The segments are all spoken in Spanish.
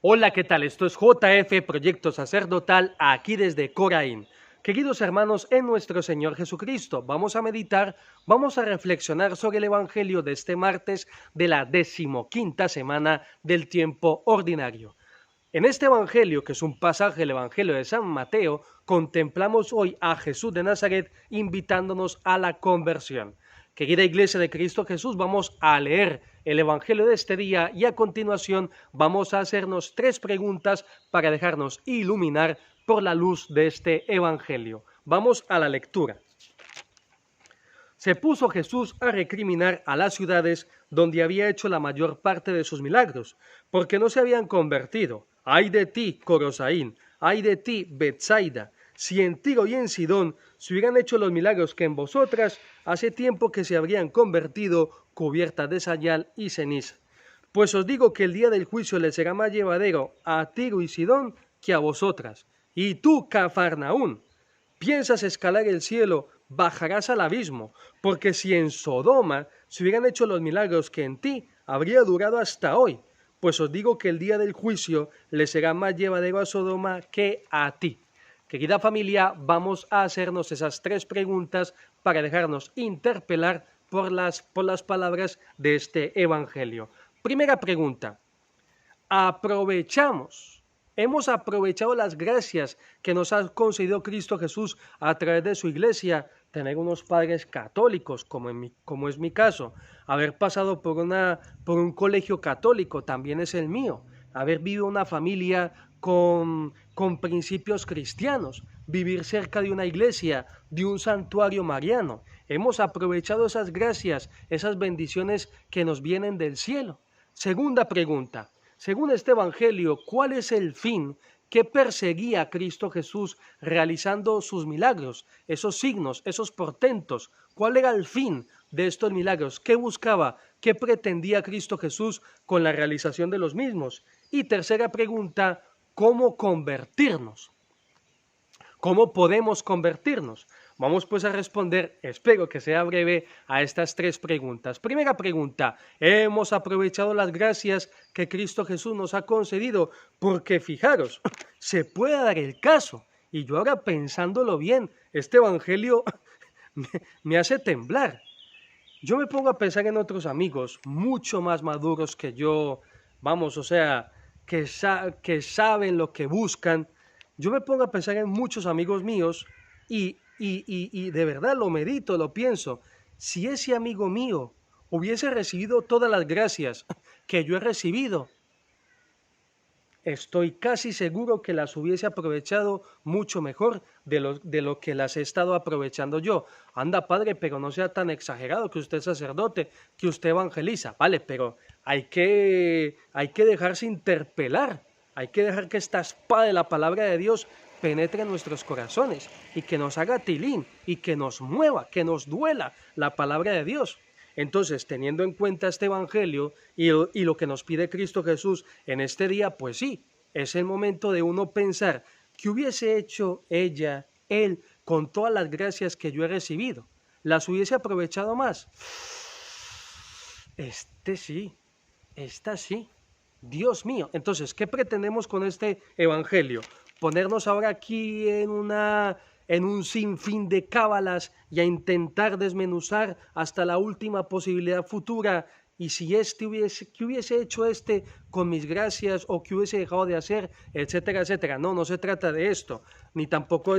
Hola, ¿qué tal? Esto es JF Proyecto Sacerdotal, aquí desde Coraín. Queridos hermanos, en nuestro Señor Jesucristo, vamos a meditar, vamos a reflexionar sobre el Evangelio de este martes de la 15ª semana del tiempo ordinario. En este Evangelio, que es un pasaje del Evangelio de San Mateo, contemplamos hoy a Jesús de Nazaret invitándonos a la conversión. Querida Iglesia de Cristo Jesús, vamos a leer el Evangelio de este día y a continuación vamos a hacernos 3 preguntas para dejarnos iluminar por la luz de este Evangelio. Vamos a la lectura. Se puso Jesús a recriminar a las ciudades donde había hecho la mayor parte de sus milagros, porque no se habían convertido. ¡Ay de ti, Corosaín! ¡Ay de ti, Betsaida! Si en Tiro y en Sidón se hubieran hecho los milagros que en vosotras, hace tiempo que se habrían convertido cubiertas de sayal y ceniza. Pues os digo que el día del juicio les será más llevadero a Tiro y Sidón que a vosotras. Y tú, Cafarnaún, piensas escalar el cielo, bajarás al abismo, porque si en Sodoma se hubieran hecho los milagros que en ti, habría durado hasta hoy. Pues os digo que el día del juicio le será más llevadero a Sodoma que a ti. Querida familia, vamos a hacernos esas 3 preguntas para dejarnos interpelar por las palabras de este Evangelio. Primera pregunta, hemos aprovechado las gracias que nos ha concedido Cristo Jesús a través de su iglesia, tener unos padres católicos, como es mi caso, haber pasado por un colegio católico, también es el mío, haber vivido una familia con principios cristianos, vivir cerca de una iglesia, de un santuario mariano. Hemos aprovechado esas gracias, esas bendiciones que nos vienen del cielo. Segunda pregunta, según este Evangelio, ¿cuál es el fin que perseguía Cristo Jesús realizando sus milagros, esos signos, esos portentos? ¿Cuál era el fin de estos milagros? ¿Qué buscaba? ¿Qué pretendía Cristo Jesús con la realización de los mismos? Y tercera pregunta, ¿cómo convertirnos? ¿Cómo podemos convertirnos? Vamos pues a responder, espero que sea breve, a estas 3 preguntas. Primera pregunta, ¿hemos aprovechado las gracias que Cristo Jesús nos ha concedido? Porque fijaros, se puede dar el caso, y yo ahora pensándolo bien, este Evangelio me hace temblar. Yo me pongo a pensar en otros amigos mucho más maduros que yo, vamos, o sea, que saben lo que buscan. Yo me pongo a pensar en muchos amigos míos y de verdad lo medito, lo pienso. Si ese amigo mío hubiese recibido todas las gracias que yo he recibido, estoy casi seguro que las hubiese aprovechado mucho mejor de lo que las he estado aprovechando yo. Anda, padre, pero no sea tan exagerado, que usted es sacerdote, que usted evangeliza, vale, pero hay que dejarse interpelar, hay que dejar que esta espada de la palabra de Dios penetre en nuestros corazones y que nos haga tilín y que nos mueva, que nos duela la palabra de Dios. Entonces, teniendo en cuenta este Evangelio y lo que nos pide Cristo Jesús en este día, pues sí, es el momento de uno pensar qué hubiese hecho ella, él, con todas las gracias que yo he recibido. ¿Las hubiese aprovechado más? Esta sí. Dios mío. Entonces, ¿qué pretendemos con este Evangelio? Ponernos ahora aquí en un sinfín de cábalas y a intentar desmenuzar hasta la última posibilidad futura. Y si ¿qué hubiese hecho con mis gracias o qué hubiese dejado de hacer, etcétera, etcétera? No, no se trata de esto, ni tampoco,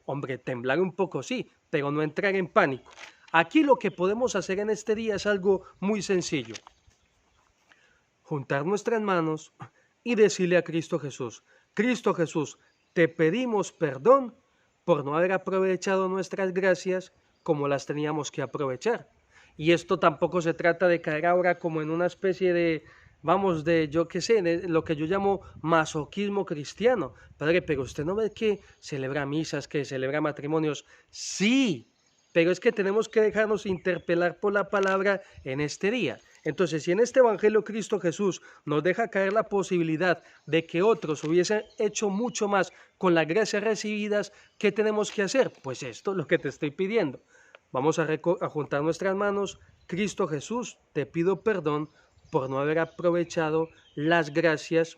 hombre, temblar un poco sí, pero no entrar en pánico. Aquí lo que podemos hacer en este día es algo muy sencillo. Juntar nuestras manos y decirle a Cristo Jesús, Cristo Jesús, te pedimos perdón por no haber aprovechado nuestras gracias como las teníamos que aprovechar. Y esto tampoco se trata de caer ahora como en una especie de, vamos, yo qué sé, de lo que yo llamo masoquismo cristiano. Padre, pero usted no ve que celebra misas, que celebra matrimonios. Sí, pero es que tenemos que dejarnos interpelar por la palabra en este día. Entonces, si en este Evangelio Cristo Jesús nos deja caer la posibilidad de que otros hubiesen hecho mucho más con las gracias recibidas, ¿qué tenemos que hacer? Pues esto es lo que te estoy pidiendo. Vamos a juntar nuestras manos. Cristo Jesús, te pido perdón por no haber aprovechado las gracias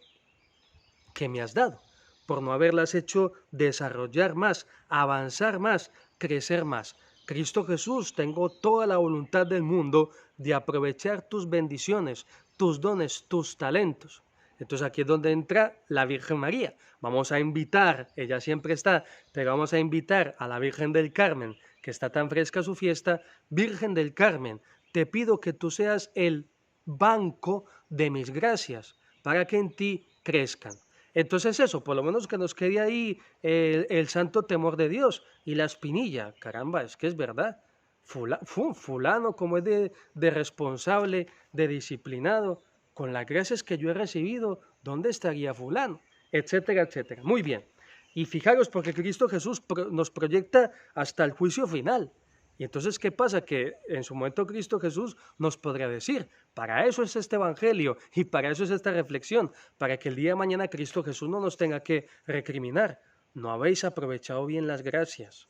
que me has dado, por no haberlas hecho desarrollar más, avanzar más, crecer más. Cristo Jesús, tengo toda la voluntad del mundo de aprovechar tus bendiciones, tus dones, tus talentos. Entonces aquí es donde entra la Virgen María. Vamos a invitar, ella siempre está, pero vamos a invitar a la Virgen del Carmen, que está tan fresca su fiesta. Virgen del Carmen, te pido que tú seas el banco de mis gracias para que en ti crezcan. Entonces eso, por lo menos que nos quede ahí el santo temor de Dios y la espinilla. Caramba, es que es verdad. Fulano como es de responsable, de disciplinado, con las gracias que yo he recibido, ¿dónde estaría fulano? Etcétera, etcétera. Muy bien. Y fijaros, porque Cristo Jesús nos proyecta hasta el juicio final. Y entonces, ¿qué pasa? Que en su momento Cristo Jesús nos podrá decir, para eso es este evangelio y para eso es esta reflexión, para que el día de mañana Cristo Jesús no nos tenga que recriminar. No habéis aprovechado bien las gracias.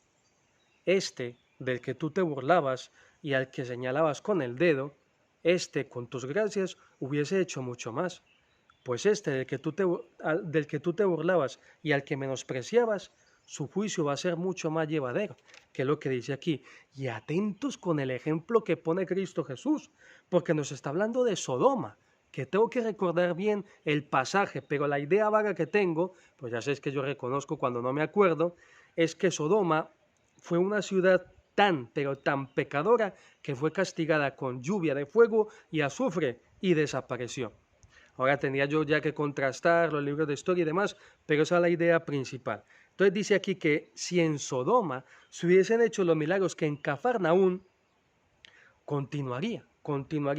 Este, del que tú te burlabas y al que señalabas con el dedo, este, con tus gracias, hubiese hecho mucho más. Pues este, del que tú te burlabas y al que menospreciabas, su juicio va a ser mucho más llevadero, que es lo que dice aquí. Y atentos con el ejemplo que pone Cristo Jesús, porque nos está hablando de Sodoma, que tengo que recordar bien el pasaje, pero la idea vaga que tengo, pues ya sabes que yo reconozco cuando no me acuerdo, es que Sodoma fue una ciudad tan, pero tan pecadora, que fue castigada con lluvia de fuego y azufre y desapareció. Ahora tendría yo ya que contrastar los libros de historia y demás, pero esa es la idea principal. Entonces dice aquí que si en Sodoma se hubiesen hecho los milagros que en Cafarnaún, continuaría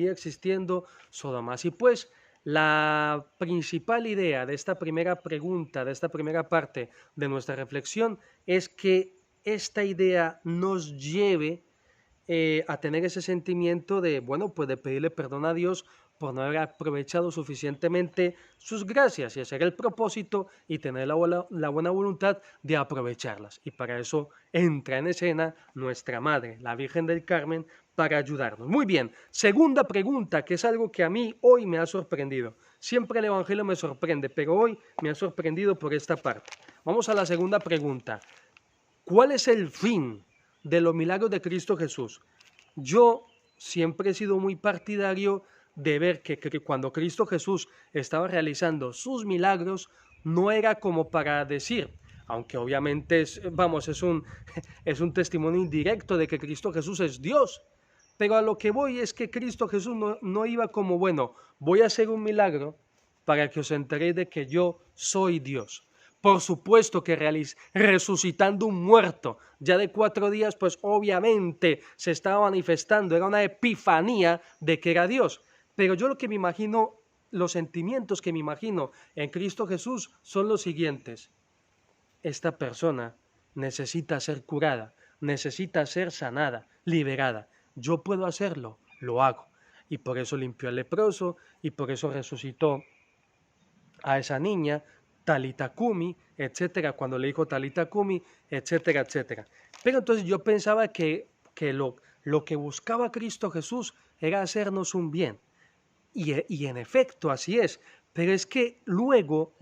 existiendo Sodoma. Así pues, la principal idea de esta primera pregunta, de esta primera parte de nuestra reflexión, es que esta idea nos lleve a tener ese sentimiento de, bueno, pues de pedirle perdón a Dios por no haber aprovechado suficientemente sus gracias y hacer el propósito y tener la buena voluntad de aprovecharlas. Y para eso entra en escena nuestra Madre, la Virgen del Carmen, para ayudarnos. Muy bien, segunda pregunta, que es algo que a mí hoy me ha sorprendido. Siempre el Evangelio me sorprende, pero hoy me ha sorprendido por esta parte. Vamos a la segunda pregunta. ¿Cuál es el fin de los milagros de Cristo Jesús? Yo siempre he sido muy partidario de ver que cuando Cristo Jesús estaba realizando sus milagros, no era como para decir, aunque obviamente es un testimonio indirecto de que Cristo Jesús es Dios, pero a lo que voy es que Cristo Jesús no iba como, bueno, voy a hacer un milagro para que os enteréis de que yo soy Dios. Por supuesto que resucitando un muerto ya de 4 días, pues obviamente se estaba manifestando, era una epifanía de que era Dios. Pero yo lo que me imagino, los sentimientos que me imagino en Cristo Jesús son los siguientes. Esta persona necesita ser curada, necesita ser sanada, liberada. Yo puedo hacerlo, lo hago. Y por eso limpió al leproso y por eso resucitó a esa niña, Talita Kumi, etcétera, cuando le dijo Talita Kumi, etcétera, etcétera. Pero entonces yo pensaba que lo que buscaba Cristo Jesús era hacernos un bien. Y en efecto, así es. Pero es que luego,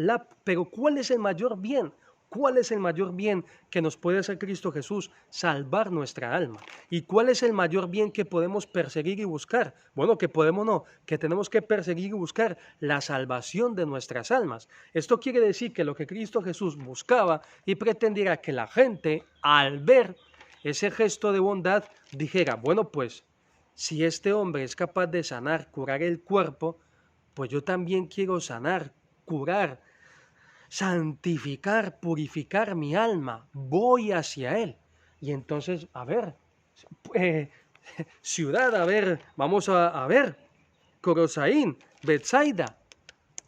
pero ¿cuál es el mayor bien? ¿Cuál es el mayor bien que nos puede hacer Cristo Jesús? Salvar nuestra alma. ¿Y cuál es el mayor bien que podemos perseguir y buscar? Bueno, que podemos no, que tenemos que perseguir y buscar la salvación de nuestras almas. Esto quiere decir que lo que Cristo Jesús buscaba y pretendiera que la gente, al ver ese gesto de bondad, dijera, bueno, pues, si este hombre es capaz de sanar, curar el cuerpo, pues yo también quiero sanar, curar, santificar, purificar mi alma, voy hacia Él. Y entonces, a ver, ciudad, a ver, vamos a ver, Corosaín, Betsaida,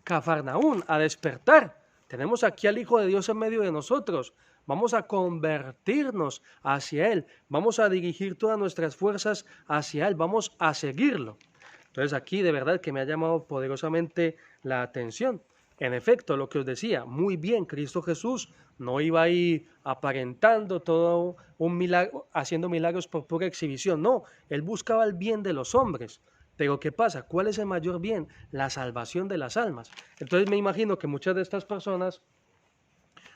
Cafarnaún, a despertar. Tenemos aquí al Hijo de Dios en medio de nosotros. Vamos a convertirnos hacia Él, vamos a dirigir todas nuestras fuerzas hacia Él, vamos a seguirlo. Entonces aquí de verdad que me ha llamado poderosamente la atención. En efecto, lo que os decía, muy bien, Cristo Jesús no iba ahí aparentando todo un milagro, haciendo milagros por pura exhibición, no, Él buscaba el bien de los hombres, Pero ¿qué pasa? ¿Cuál es el mayor bien? La salvación de las almas. Entonces me imagino que muchas de estas personas,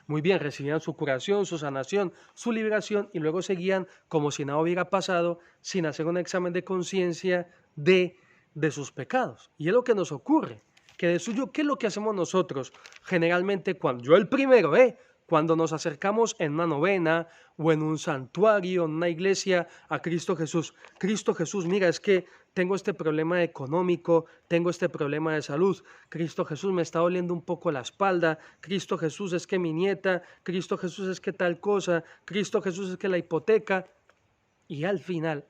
muy bien, recibían su curación, su sanación, su liberación y luego seguían como si nada hubiera pasado sin hacer un examen de conciencia de sus pecados. Y es lo que nos ocurre, que de suyo, ¿qué es lo que hacemos nosotros? Generalmente, cuando yo el primero, cuando nos acercamos en una novena o en un santuario, en una iglesia a Cristo Jesús. Cristo Jesús, mira, es que tengo este problema económico, tengo este problema de salud. Cristo Jesús, me está doliendo un poco la espalda. Cristo Jesús, es que mi nieta. Cristo Jesús, es que tal cosa. Cristo Jesús, es que la hipoteca. Y al final,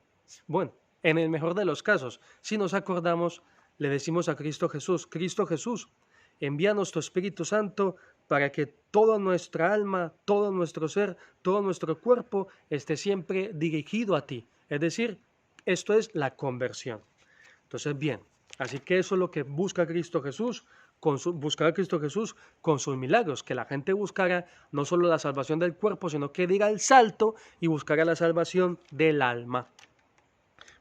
bueno, en el mejor de los casos, si nos acordamos, le decimos a Cristo Jesús, envíanos tu Espíritu Santo para que toda nuestra alma, todo nuestro ser, todo nuestro cuerpo esté siempre dirigido a ti. Es decir, esto es la conversión. Entonces, bien, así que eso es lo que busca Cristo Jesús, buscar a Cristo Jesús con sus milagros, que la gente buscara no solo la salvación del cuerpo, sino que diera el salto y buscara la salvación del alma.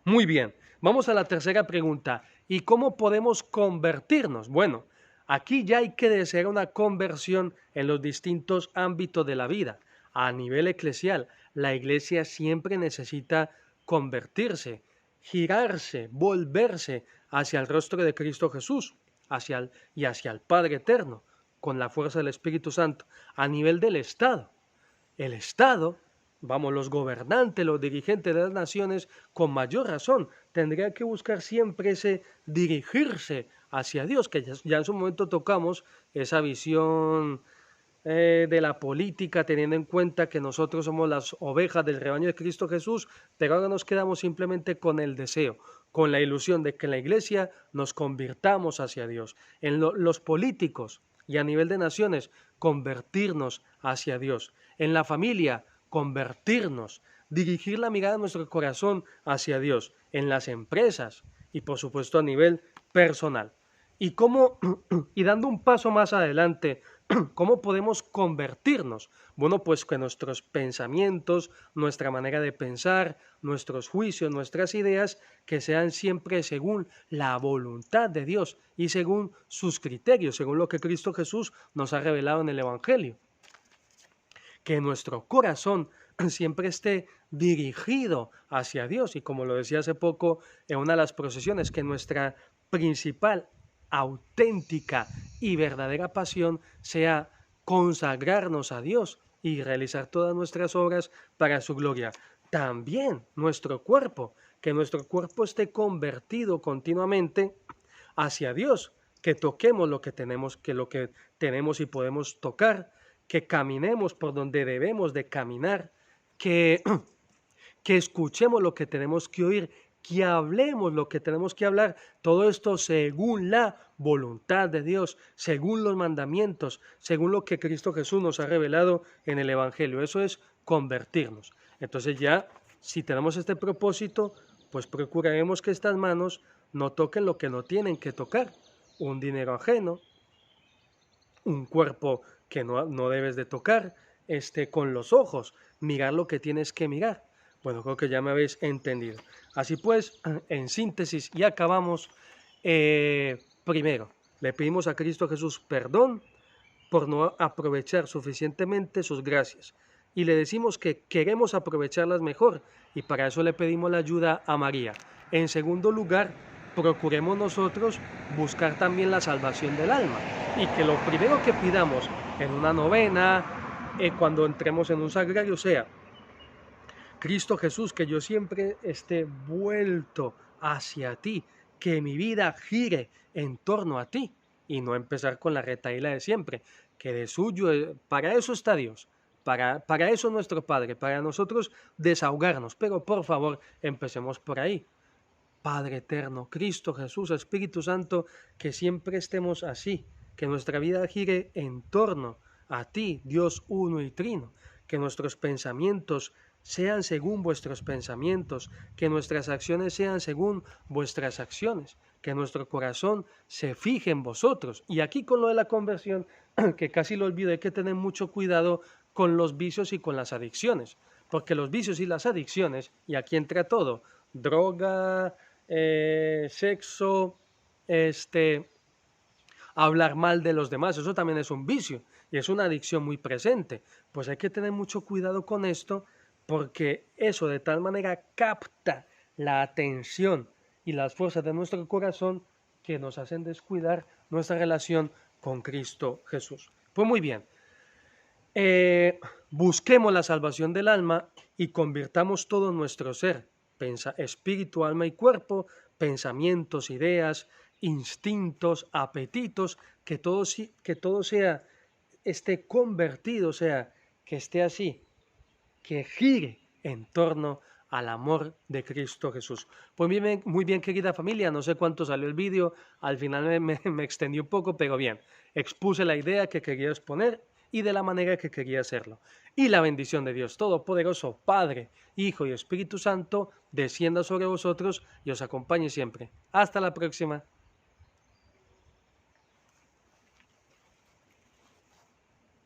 Muy bien, vamos a la tercera pregunta. ¿Y cómo podemos convertirnos? Bueno, aquí ya hay que desear una conversión en los distintos ámbitos de la vida. A nivel eclesial, la iglesia siempre necesita convertirse, girarse, volverse hacia el rostro de Cristo Jesús y hacia el Padre Eterno, con la fuerza del Espíritu Santo. A nivel del Estado, el Estado, vamos, los gobernantes, los dirigentes de las naciones, con mayor razón, tendrían que buscar siempre ese dirigirse hacia Dios, que ya en su momento tocamos esa visión de la política, teniendo en cuenta que nosotros somos las ovejas del rebaño de Cristo Jesús, pero ahora nos quedamos simplemente con el deseo, con la ilusión de que en la iglesia nos convirtamos hacia Dios. Los políticos y a nivel de naciones, convertirnos hacia Dios. En la familia, convertirnos, dirigir la mirada de nuestro corazón hacia Dios. En las empresas y por supuesto a nivel personal. Y y dando un paso más adelante, ¿cómo podemos convertirnos? Bueno, pues que nuestros pensamientos, nuestra manera de pensar, nuestros juicios, nuestras ideas, que sean siempre según la voluntad de Dios y según sus criterios, según lo que Cristo Jesús nos ha revelado en el Evangelio. Que nuestro corazón siempre esté dirigido hacia Dios y como lo decía hace poco en una de las procesiones, que nuestra principal, auténtica y verdadera pasión sea consagrarnos a Dios y realizar todas nuestras obras para su gloria. También nuestro cuerpo, que nuestro cuerpo esté convertido continuamente hacia Dios, que toquemos lo que tenemos y podemos tocar, que caminemos por donde debemos de caminar, que escuchemos lo que tenemos que oír, que hablemos lo que tenemos que hablar, todo esto según la voluntad de Dios, según los mandamientos, según lo que Cristo Jesús nos ha revelado en el Evangelio. Eso es convertirnos. Entonces ya, si tenemos este propósito, pues procuraremos que estas manos no toquen lo que no tienen que tocar, un dinero ajeno, un cuerpo que no debes de tocar, con los ojos, mirar lo que tienes que mirar. Bueno, creo que ya me habéis entendido. Así pues, en síntesis, y acabamos. Primero, le pedimos a Cristo Jesús perdón por no aprovechar suficientemente sus gracias. Y le decimos que queremos aprovecharlas mejor, y para eso le pedimos la ayuda a María. En segundo lugar, procuremos nosotros buscar también la salvación del alma, y que lo primero que pidamos en una novena, cuando entremos en un sagrario, sea: Cristo Jesús, que yo siempre esté vuelto hacia ti, que mi vida gire en torno a ti, y no empezar con la retahíla de siempre, que de suyo, para eso está Dios, para eso es nuestro Padre, para nosotros desahogarnos, pero por favor empecemos por ahí. Padre eterno, Cristo Jesús, Espíritu Santo, que siempre estemos así, que nuestra vida gire en torno a ti, Dios uno y trino, que nuestros pensamientos sean según vuestros pensamientos, que nuestras acciones sean según vuestras acciones, que nuestro corazón se fije en vosotros. Y aquí con lo de la conversión, que casi lo olvido, hay que tener mucho cuidado con los vicios y con las adicciones, porque los vicios y las adicciones, y aquí entra todo: droga, sexo, hablar mal de los demás, eso también es un vicio y es una adicción muy presente. Pues hay que tener mucho cuidado con esto porque eso de tal manera capta la atención y las fuerzas de nuestro corazón que nos hacen descuidar nuestra relación con Cristo Jesús. Pues muy bien, busquemos la salvación del alma y convirtamos todo nuestro ser, espíritu, alma y cuerpo, pensamientos, ideas, instintos, apetitos, que todo sea, esté convertido, o sea, que esté así, que gire en torno al amor de Cristo Jesús. Pues muy bien, querida familia, no sé cuánto salió el vídeo, al final me extendí un poco, pero bien, expuse la idea que quería exponer y de la manera que quería hacerlo. Y la bendición de Dios Todopoderoso, Padre, Hijo y Espíritu Santo, descienda sobre vosotros y os acompañe siempre. Hasta la próxima.